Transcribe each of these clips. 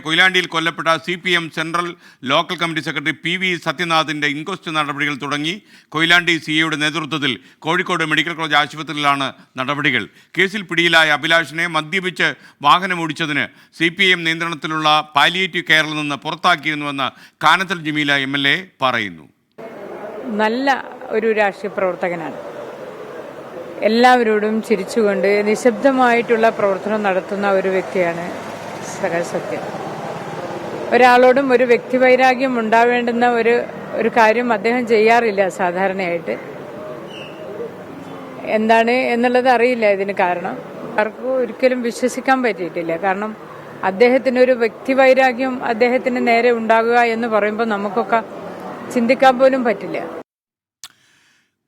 കൊയിലാണ്ടിയിൽ കൊല്ലപ്പെട്ട CPM central local committee secretary PV സത്യനാഥിൻ്റെ inquest നടപടികൾ തുടങ്ങി. കൊയിലാണ്ടി CAയുടെ നേതൃത്വത്തിൽ കോഴിക്കോട് മെഡിക്കൽ കോളേജ് ആശുപത്രിയിലാണ് നടപടികൾ. കേസിൽ പിടിയിലായ അഭിലാഷിനെ മദ്യപിച്ച് വാഹനമോടിച്ചതിന് CPM നിയന്ത്രണത്തിലുള്ള പാലിയേറ്റീവ് കെയറിൽ നിന്ന് പുറത്താക്കിയിരുന്നുവെന്ന് കാനത്തിൽ ജമീല MLA പറയുന്നു. നല്ല ഒരു രാഷ്ട്രീയ പ്രവർത്തകനാണ്. എല്ലാവരോടും ചിരിച്ചുകൊണ്ട് നിശബ്ദമായിട്ടുള്ള പ്രവർത്തനം നടത്തുന്ന ഒരു വ്യക്തിയാണ് സത്യം. ഒരാളോടും ഒരു വ്യക്തിവൈരാഗ്യം ഉണ്ടാവേണ്ടുന്ന ഒരു കാര്യം അദ്ദേഹം ചെയ്യാറില്ല സാധാരണയായിട്ട്. എന്താണ് എന്നുള്ളത് അറിയില്ല ഇതിന് കാരണം. ആർക്കും ഒരിക്കലും വിശ്വസിക്കാൻ പറ്റിയിട്ടില്ല. കാരണം അദ്ദേഹത്തിനൊരു വ്യക്തിവൈരാഗ്യം അദ്ദേഹത്തിന് നേരെ ഉണ്ടാകുക എന്ന് പറയുമ്പോൾ നമുക്കൊക്കെ ചിന്തിക്കാൻ പോലും പറ്റില്ല.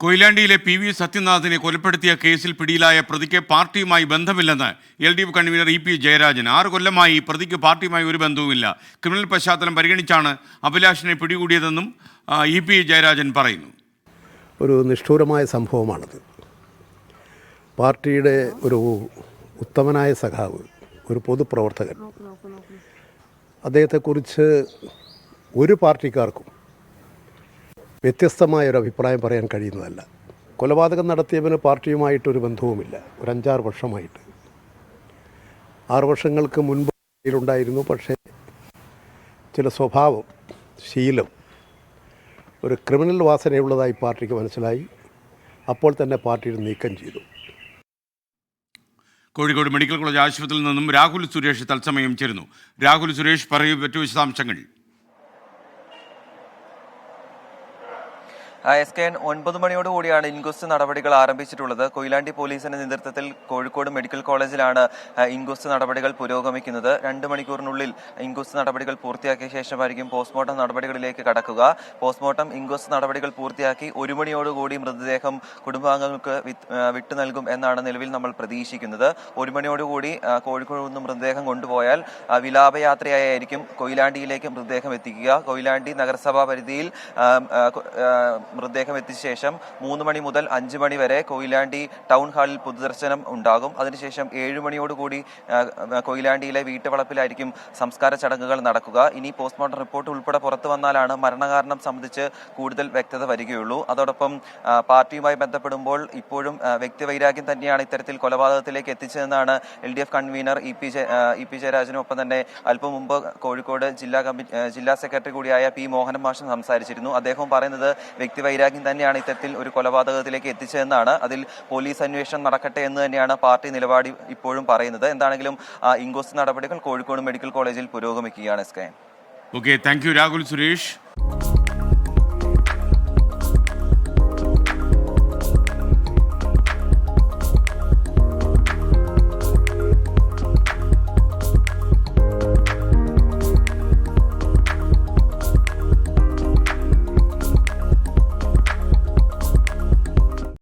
കൊയിലാണ്ടിയിലെ PV സത്യനാഥിനെ കൊലപ്പെടുത്തിയ കേസിൽ പിടിയിലായ പ്രതിക്ക് പാർട്ടിയുമായി ബന്ധമില്ലെന്ന് LDF കൺവീനർ EP ജയരാജൻ. 6 കൊല്ലമായി പ്രതിക്ക് പാർട്ടിയുമായി ഒരു ബന്ധവുമില്ല. ക്രിമിനൽ പശ്ചാത്തലം പരിഗണിച്ചാണ് അഭിലാഷിനെ പിടികൂടിയതെന്നും EP ജയരാജൻ പറയുന്നു. ഒരു നിഷ്ഠൂരമായ സംഭവമാണത്. പാർട്ടിയുടെ ഒരു ഉത്തമനായ സഖാവ്, ഒരു പൊതുപ്രവർത്തകൻ, അദ്ദേഹത്തെക്കുറിച്ച് ഒരു പാർട്ടിക്കാർക്കും വ്യത്യസ്തമായൊരു അഭിപ്രായം പറയാൻ കഴിയുന്നതല്ല. കൊലപാതകം നടത്തിയവന് പാർട്ടിയുമായിട്ടൊരു ബന്ധവുമില്ല. ഒരു 5-6 വർഷമായിട്ട്. 6 വർഷങ്ങൾക്ക് മുൻപ് ഉണ്ടായിരുന്നു. പക്ഷേ ചില സ്വഭാവം, ശീലം, ഒരു ക്രിമിനൽ വാസനയുള്ളതായി പാർട്ടിക്ക് മനസ്സിലായി. അപ്പോൾ തന്നെ പാർട്ടിയിൽ നീക്കം ചെയ്തു. കോഴിക്കോട് മെഡിക്കൽ കോളേജ് ആശുപത്രിയിൽ നിന്നും രാഹുൽ സുരേഷ് തത്സമയം ചേരുന്നു. രാഹുൽ സുരേഷ്, പറയൂ മറ്റു വിശദാംശങ്ങൾ. SKN 9 മണിയോടുകൂടിയാണ് ഇൻക്വസ്റ്റ് നടപടികൾ ആരംഭിച്ചിട്ടുള്ളത്. കൊയിലാണ്ടി പോലീസിന്റെ നേതൃത്വത്തിൽ കോഴിക്കോട് മെഡിക്കൽ കോളേജിലാണ് ഇൻക്വസ്റ്റ് നടപടികൾ പുരോഗമിക്കുന്നത്. 2 മണിക്കൂറിനുള്ളിൽ ഇൻക്വസ്റ്റ് നടപടികൾ പൂർത്തിയാക്കിയ ശേഷമായിരിക്കും പോസ്റ്റ്മോർട്ടം നടപടികളിലേക്ക് കടക്കുക. പോസ്റ്റ്മോർട്ടം ഇൻക്വസ്റ്റ് നടപടികൾ പൂർത്തിയാക്കി 1 മണിയോടുകൂടി മൃതദേഹം കുടുംബാംഗങ്ങൾക്ക് വിട്ടു നൽകും എന്നാണ് നിലവിൽ നമ്മൾ പ്രതീക്ഷിക്കുന്നത്. 1 മണിയോടുകൂടി കോഴിക്കോട് നിന്ന് മൃതദേഹം കൊണ്ടുപോയാൽ വിലാപയാത്രയായിരിക്കും കൊയിലാണ്ടിയിലേക്ക് മൃതദേഹം എത്തിക്കുക. കൊയിലാണ്ടി നഗരസഭാ പരിധിയിൽ മൃതദേഹം എത്തിച്ച ശേഷം 3 മണി മുതൽ 5 മണി വരെ കൊയിലാണ്ടി ടൗൺ ഹാളിൽ പൊതുദർശനം ഉണ്ടാകും. അതിനുശേഷം 7 മണിയോടുകൂടി കൊയിലാണ്ടിയിലെ വീട്ടുവളപ്പിലായിരിക്കും സംസ്കാര ചടങ്ങുകൾ നടക്കുക. ഇനി പോസ്റ്റ്മോർട്ടം റിപ്പോർട്ട് ഉൾപ്പെടെ പുറത്തു വന്നാലാണ് മരണകാരണം സംബന്ധിച്ച് കൂടുതൽ വ്യക്തത വരികയുള്ളൂ. അതോടൊപ്പം പാർട്ടിയുമായി ബന്ധപ്പെടുമ്പോൾ ഇപ്പോഴും വ്യക്തിവൈരാഗ്യം തന്നെയാണ് ഇത്തരത്തിൽ കൊലപാതകത്തിലേക്ക് എത്തിച്ചതെന്നാണ് LDF കൺവീനർ EP ജയരാജനും ഒപ്പം തന്നെ അല്പം മുമ്പ് കോഴിക്കോട് ജില്ലാ സെക്രട്ടറി കൂടിയായ P മോഹനൻ മാഷും സംസാരിച്ചിരുന്നു. അദ്ദേഹം പറയുന്നത് വ്യക്തിവൈരാഗ്യം തന്നെയാണ് ഇത്തരത്തിൽ ഒരു കൊലപാതകത്തിലേക്ക് എത്തിച്ചതെന്നാണ്. അതിൽ പോലീസ് അന്വേഷണം നടക്കട്ടെ എന്ന് തന്നെയാണ് പാർട്ടി നിലപാട് ഇപ്പോഴും പറയുന്നത്. എന്താണെങ്കിലും ഇൻക്വസ്റ്റ് നടപടികൾ കോഴിക്കോട് മെഡിക്കൽ കോളേജിൽ പുരോഗമിക്കുകയാണ്. Okay, thank you Rahul Suresh.